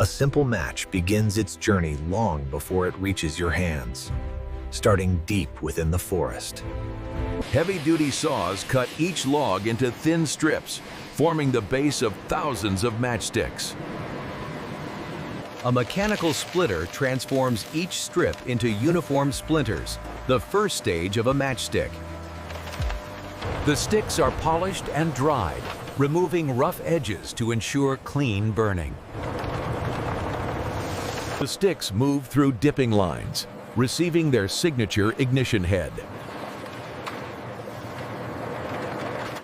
A simple match begins its journey long before it reaches your hands, starting deep within the forest. Heavy-duty saws cut each log into thin strips, forming the base of thousands of matchsticks. A mechanical splitter transforms each strip into uniform splinters, the first stage of a matchstick. The sticks are polished and dried, removing rough edges to ensure clean burning. The sticks move through dipping lines, receiving their signature ignition head.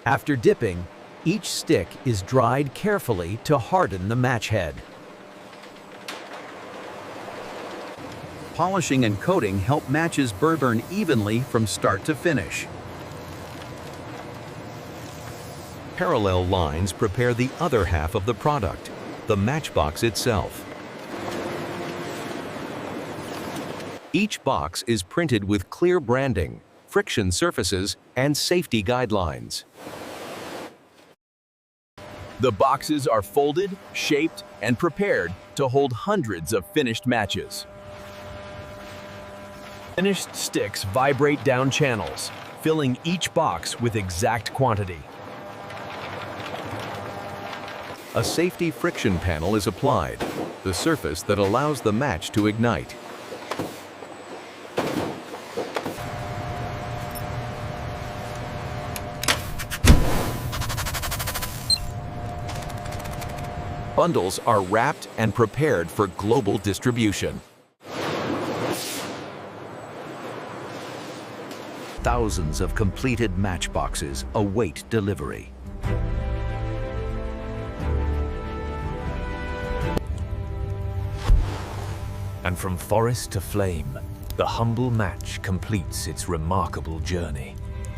After dipping, each stick is dried carefully to harden the match head. Polishing and coating help matches burn evenly from start to finish. Parallel lines prepare the other half of the product, the matchbox itself. Each box is printed with clear branding, friction surfaces, and safety guidelines. The boxes are folded, shaped, and prepared to hold hundreds of finished matches. Finished sticks vibrate down channels, filling each box with exact quantity. A safety friction panel is applied, the surface that allows the match to ignite. Bundles are wrapped and prepared for global distribution. Thousands of completed matchboxes await delivery. And from forest to flame, the humble match completes its remarkable journey.